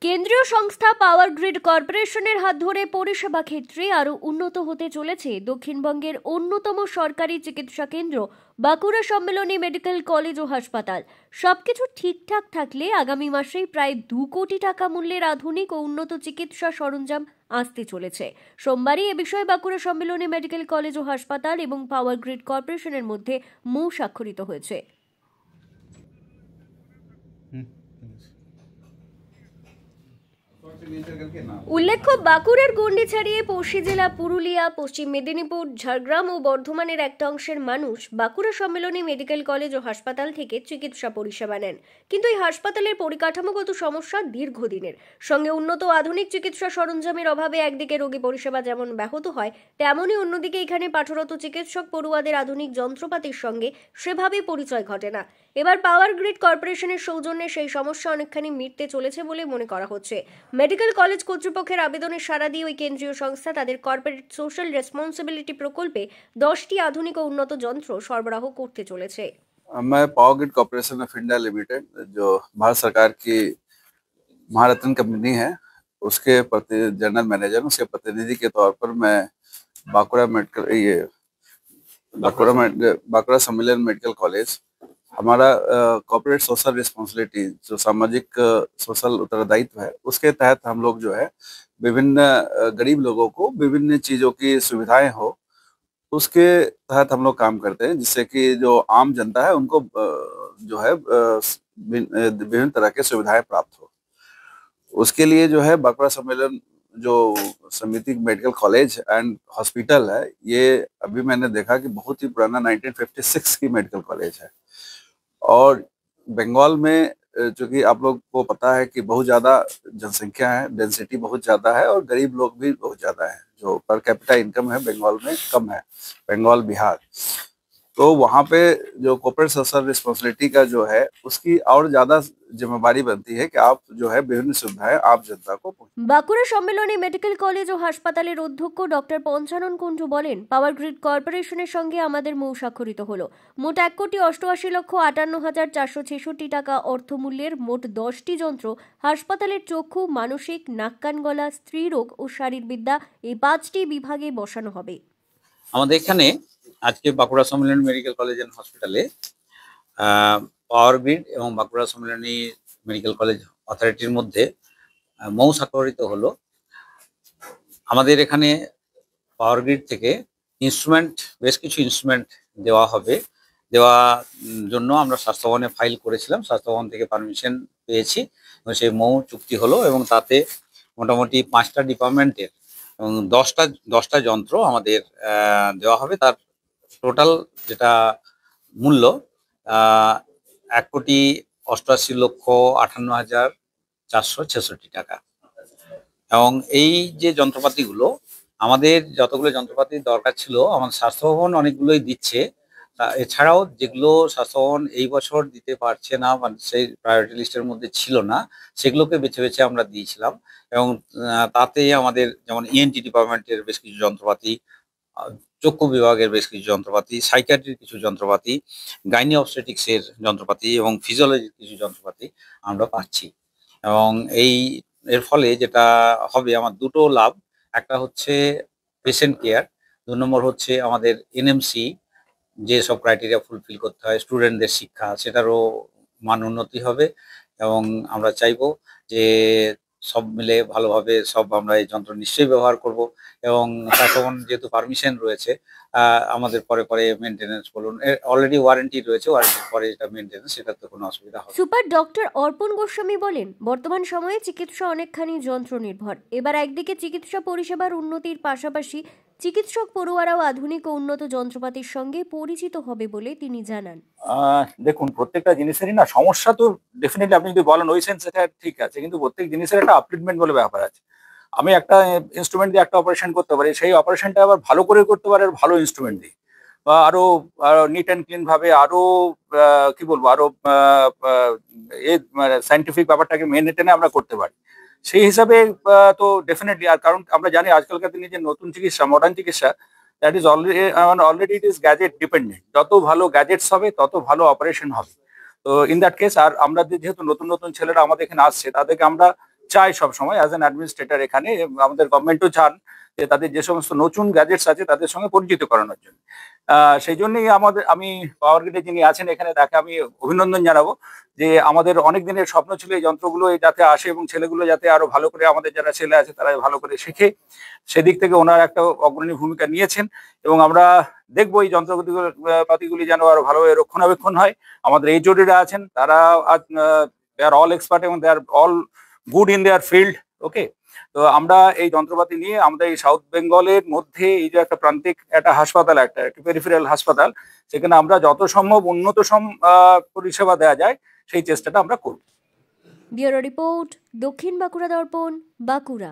কেন্দ্রীয় সংস্থা power grid কর্পোরেশনের হাত ধরে পরিষেবা ক্ষেত্রে আরও উন্নত হতে চলেছে দক্ষিণবঙ্গের অন্যতম সরকারি চিকিৎসা কেন্দ্র বাঁকুড়া সম্মেলনী মেডিকেল কলেজ ও হাসপাতাল। সবকিছু ঠিকঠাক থাকলে আগামী মাসেই প্রায় 2 কোটি টাকা মূল্যের আধুনিক ও উন্নত চিকিৎসা সরঞ্জাম আসতে চলেছে। সোমবারই এ বিষয়ে বাঁকুড়া সম্মেলনী মেডিকেল কলেজ ও হাসপাতাল এবং পাওয়ার গ্রিড কর্পোরেশনের মধ্যে স্বাক্ষরিত হয়েছে। উল্লেখ্য, বাঁকুড়ার গণ্ডি ছাড়িয়ে পশ্চিম জেলা পুরুলিয়া, পশ্চিম মেদিনীপুর, ঝাড়গ্রাম ও বর্ধমানের একটা অংশের মানুষ বাঁকুড়া সম্মেলনী মেডিকেল কলেজ ও হাসপাতাল থেকে চিকিৎসা পরিষেবা নেন। কিন্তু এই হাসপাতালের পরিকাঠামোগত সমস্যা দীর্ঘদিনের, সঙ্গে উন্নত আধুনিক চিকিৎসা সরঞ্জামের অভাবে একদিকে রোগী পরিষেবা যেমন ব্যাহত হয়, তেমনই অন্যদিকে এখানে পাঠরত চিকিৎসক পড়ুয়াদের আধুনিক যন্ত্রপাতির সঙ্গে সেভাবে পরিচয় ঘটে না। এবার পাওয়ার গ্রিড কর্পোরেশনের সৌজন্যে সেই সমস্যা অনেকখানি মিটতে চলেছে বলে মনে করা হচ্ছে। মেডিকেল কলেজ কর্তৃপক্ষের আবেদনে সাড়া দিয়ে ওই কেন্দ্রীয় সংস্থা তাদের কর্পোরেট সোশ্যাল রেসপন্সিবিলিটি প্রকল্পে 10টি আধুনিক ও উন্নত যন্ত্র সরবরাহ করতে চলেছে। मैं power grid corporation of India limited, जो भारत सरकार की महारत्न कंपनी है, उसके जनरल मैनेजर, उसके प्रतिनिधि के तौर पर मैं बांकुड़ा सम्मेलन मेडिकल कॉलेज, हमारा कॉर्पोरेट सोशल रिस्पॉन्सिबिलिटी, जो सामाजिक सोशल उत्तरदायित्व है, उसके तहत हम लोग जो है विभिन्न गरीब लोगों को विभिन्न चीजों की सुविधाएं हो, उसके तहत हम लोग काम करते हैं, जिससे कि जो आम जनता है उनको जो है विभिन्न तरह के सुविधाएं प्राप्त हो। उसके लिए जो है बांकुड़ा सम्मेलन जो समिति मेडिकल कॉलेज एंड हॉस्पिटल है, ये अभी मैंने देखा कि बहुत ही पुराना 1956 की मेडिकल कॉलेज है। और बंगाल में चूंकि आप लोग को पता है कि बहुत ज्यादा जनसंख्या है, डेंसिटी बहुत ज्यादा है और गरीब लोग भी बहुत ज्यादा है। जो पर कैपिटा इनकम है बंगाल में कम है, बंगाल बिहार। तो वहाँ पे जो कॉर्पोरेट सोशल रिस्पॉन्सिबिलिटी का जो है, उसकी और ज्यादा जिम्मेदारी बनती है कि आप जो है विभिन्न सुविधाएं आप जनता को। বাঁকুড়া সম্মেলনী মেডিকেল কলেজ ও হাসপাতালের অধ্যক্ষ ডক্টর পঞ্চানন কুণ্ডু বলেন, পাওয়ার গ্রিড কর্পোরেশনের সঙ্গে আমাদের স্বাক্ষরিত হলো। মোট 1,88,58,466 টাকা অর্থমূল্যের মোট 10টি যন্ত্র হাসপাতালের চক্ষু, মানসিক, নাক কান গলা, স্ত্রীরোগ ও শারীরবিদ্যা এই 5টি বিভাগে বসানো হবে। আমাদের এখানে আজকে Bankura Sammilani medical college and হসপিটালে পাওয়ার গ্রিড এবং বাঁকুড়া সম্মেলনী মেডিকেল কলেজ অথরিটির মধ্যে স্বাক্ষরিত হলো। আমাদের এখানে পাওয়ার গ্রিড থেকে ইনস্ট্রুমেন্ট, বেশ কিছু ইনস্ট্রুমেন্ট দেওয়া হবে। দেওয়া জন্য আমরা স্বাস্থ্যভবনে ফাইল করেছিলাম, স্বাস্থ্যভবন থেকে পারমিশন পেয়েছি এবং সেই চুক্তি হলো এবং তাতে মোটামুটি 5টা ডিপার্টমেন্টের এবং 10টা যন্ত্র আমাদের দেওয়া হবে। তার টোটাল যেটা মূল্য 1,88,58,466 টাকা। এবং এই যে যন্ত্রপাতিগুলো, আমাদের যতগুলো যন্ত্রপাতির দরকার ছিল, আমাদের স্বাস্থ্যভবন অনেকগুলোই দিচ্ছে। এছাড়াও যেগুলো স্বাস্থ্যভবন এই বছর দিতে পারছে না, মানে সেই প্রায়োরিটি লিস্টের মধ্যে ছিল না, সেগুলোকে বেছে বেছে আমরা দিয়েছিলাম। এবং তাতে আমাদের যেমন ইএনটি ডিপার্টমেন্টের বেশ কিছু যন্ত্রপাতি, চক্ষু বিভাগের বেশ কিছু যন্ত্রপাতি, সাইকিয়াট্রির কিছু যন্ত্রপাতি, গাইনি অবস্টেটিক্সের যন্ত্রপাতি এবং ফিজিওলজির কিছু যন্ত্রপাতি আমরা পাচ্ছি। এবং এর ফলে যেটা হবে, আমার 2টো লাভ। একটা হচ্ছে পেশেন্ট কেয়ার, 2 নম্বর হচ্ছে আমাদের এনএমসি, যে সব ক্রাইটেরিয়া ফুলফিল করতে হয়, স্টুডেন্টদের শিক্ষা, সেটারও মান উন্নতি হবে। এবং আমরা চাইবো যে সব মিলে ভালোভাবে সব আমরা এই যন্ত্র নিশ্চয়ই ব্যবহার করব। এবং তখন যেহেতু পারমিশন রয়েছে, আমাদের পরে পরে মেনটেনেন্স বলুন, অলরেডি ওয়ারেন্টি রয়েছে, ওয়ারেন্টির পরে এটা মেনটেনেন্স, সেটাতে কোনো অসুবিধা হবে। সুপার ডক্টর অর্পণ গোস্বামী বলেন, বর্তমান সময়ে চিকিৎসা অনেকখানি যন্ত্র নির্ভর। এবার একদিকে চিকিৎসা পরিষেবার উন্নতির পাশাপাশি চিকিৎসক পড়ুয়ারাও আধুনিক ও উন্নত যন্ত্রপাতির সঙ্গে পরিচিত হবে বলে তিনি জানান। দেখুন, প্রত্যেকটা জিনিসেরই না সমস্যা তো ডেফিনেটলি আপনি যদি বলেন ওই সেন্স এটা ঠিক আছে, কিন্তু প্রত্যেক জিনিসের একটা আপগ্রেডমেন্ট বলে ব্যাপার আছে। আমি একটা ইনস্ট্রুমেন্ট দিয়ে একটা অপারেশন করতে পারি, সেই অপারেশনটা আবার ভালো করে করতে পারে ভালো ইনস্ট্রুমেন্ট দিয়ে, বা আরো নিট অ্যান্ড ক্লিন ভাবে, আরো কি বলবো, আরো সাইন্টিফিক ব্যাপারটাকে মেনে টেনে আমরা করতে পারি। সেই হিসাবে তো ডেফিনেটলি, আর কারণ আমরা জানি আজকালকার দিনে যে নতুন চিকিৎসা, মডার্ন চিকিৎসা, that is already it is gadget dependent. যত ভালো গ্যাজেটস হবে তত ভালো অপারেশন হবে। তো ইন দ্যাট কেস, আর আমরা যেহেতু নতুন নতুন ছেলেরা আমাদের এখানে আসছে, তাদেরকে আমরা চাই সব সময় অ্যাজ অ্যান অ্যাডমিনিস্ট্রেটর এখানে, আমাদের গভর্নমেন্টও চান যে তাদের যে সমস্ত নতুন গ্যাজেটস আছে তাদের সঙ্গে পরিচিত করানোর জন্য। সেই জন্যই আমি পাওয়ার গ্রিডে যিনি আছেন এখানে তাকে আমি অভিনন্দন জানাবো যে আমাদের অনেক দিনের স্বপ্ন ছিল এই যন্ত্রগুলো যাতে আসে এবং ছেলেগুলো যাতে আরো ভালো করে, আমাদের যারা ছেলে আছে তারা ভালো করে শেখে, সেদিক থেকে ওনার একটা অগ্রণী ভূমিকা নিয়েছেন। এবং আমরা দেখবো এই যন্ত্রপাতিগুলি যেন আরো ভালোভাবে রক্ষণাবেক্ষণ হয়। আমাদের এইচওডিরা আছেন, তারা দে আর অল এক্সপার্ট এবং they are all good in their field. Okay, তো আমরা এই যন্ত্রপাতি নিয়ে আমাদের এই সাউথ বেঙ্গলের মধ্যে এই যে একটা প্রান্তিক একটা হাসপাতাল, একটা পেরিফেরাল হাসপাতাল, সেখানে আমরা যত সম্ভব উন্নত পরিষেবা দেওয়া যায় সেই চেষ্টাটা আমরা করব। ব্যুরো রিপোর্ট, দক্ষিণ বাঁকুড়া দর্পণ, বাঁকুড়া।